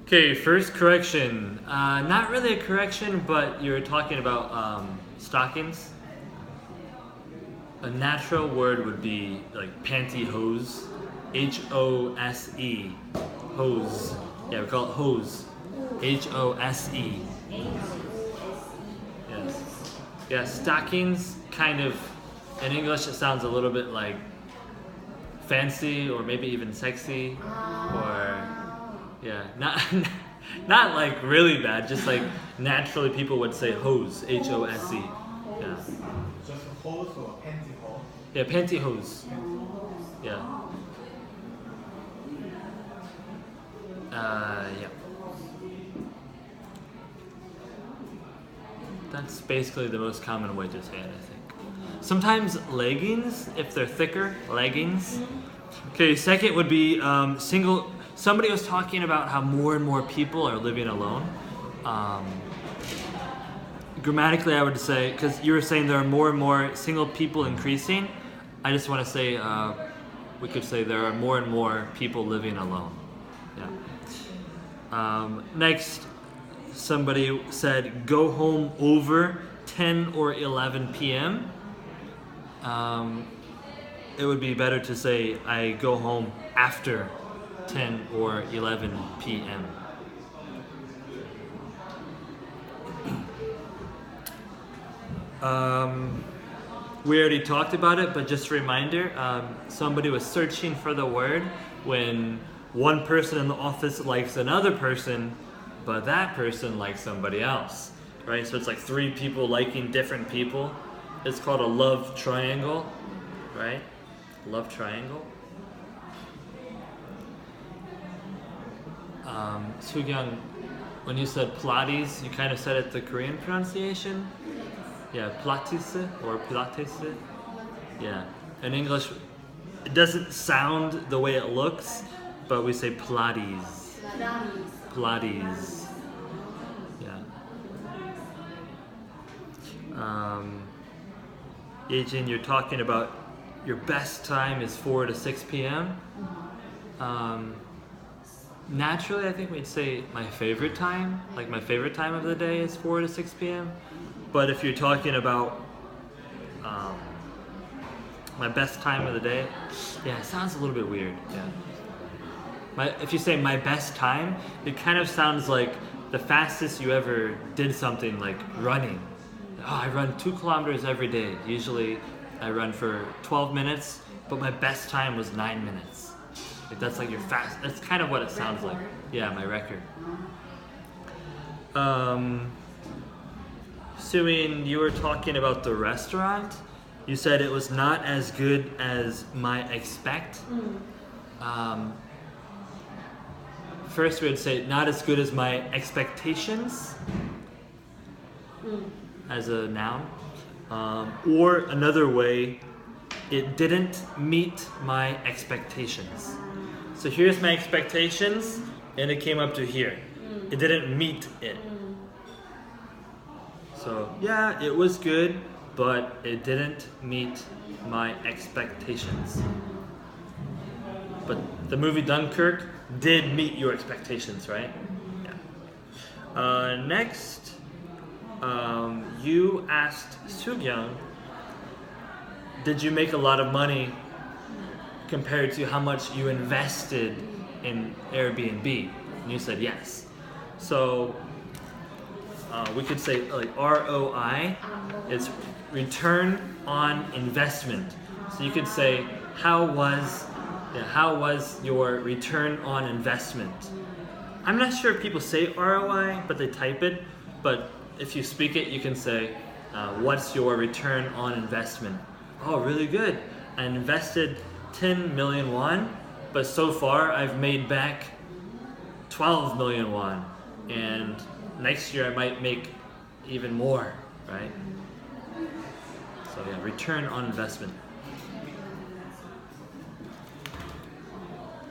Okay, first correction. Not really a correction, but you're talking about stockings. A natural word would be like pantyhose. H-O-S-E. Hose. Yeah, we call it hose. H-O-S-E. Yes. Yeah, stockings kind of, in English it sounds a little bit like fancy or maybe even sexy or yeah, not like really bad, just like naturally people would say hose, H-O-S-E. Yeah. Just a hose or a pantyhose? Yeah, pantyhose. Yeah. Yeah. That's basically the most common way to say it, I think. Sometimes leggings, if they're thicker, leggings. Okay, second would be single. Somebody was talking about how more and more people are living alone. Grammatically, I would say, because you were saying there are more and more single people increasing, I just want to say, we could say there are more and more people living alone. Yeah. Next, somebody said go home over 10 or 11 p.m. It would be better to say I go home after 10 or 11 p.m. We already talked about it, but just a reminder, somebody was searching for the word when one person in the office likes another person, but that person likes somebody else, right? So it's like three people liking different people. It's called a love triangle, right? Love triangle. Soo-kyung, when you said Pilates, you kind of said it the Korean pronunciation. Yeah, Pilates or Pilates. Yeah. In English, it doesn't sound the way it looks, but we say Pilates. Pilates. Yeah. Yejin, you're talking about your best time is 4 to 6 p.m. Naturally, I think we'd say my favorite time, like my favorite time of the day is 4 to 6 p.m. But if you're talking about my best time of the day, yeah, it sounds a little bit weird. Yeah. If you say my best time, it kind of sounds like the fastest you ever did something, like running. Oh, I run 2 kilometers every day. Usually I run for 12 minutes, but my best time was 9 minutes. Like that's like your fast. That's kind of what it sounds like. Yeah, my record. Suin, you were talking about the restaurant. You said it was not as good as my expect. First, we would say not as good as my expectations as a noun. Or another way, it didn't meet my expectations. So here's my expectations, and it came up to here. It didn't meet it. So yeah, it was good, but it didn't meet my expectations. But the movie Dunkirk did meet your expectations, right? Yeah. Next, you asked Soo-kyung, did you make a lot of money compared to how much you invested in Airbnb? And you said yes. So we could say like ROI, it's return on investment. So you could say how was your return on investment? I'm not sure if people say ROI, but they type it. But if you speak it, you can say what's your return on investment? Oh, really good. I invested 10 million won, but so far I've made back 12 million won. And next year I might make even more, right? So yeah, return on investment.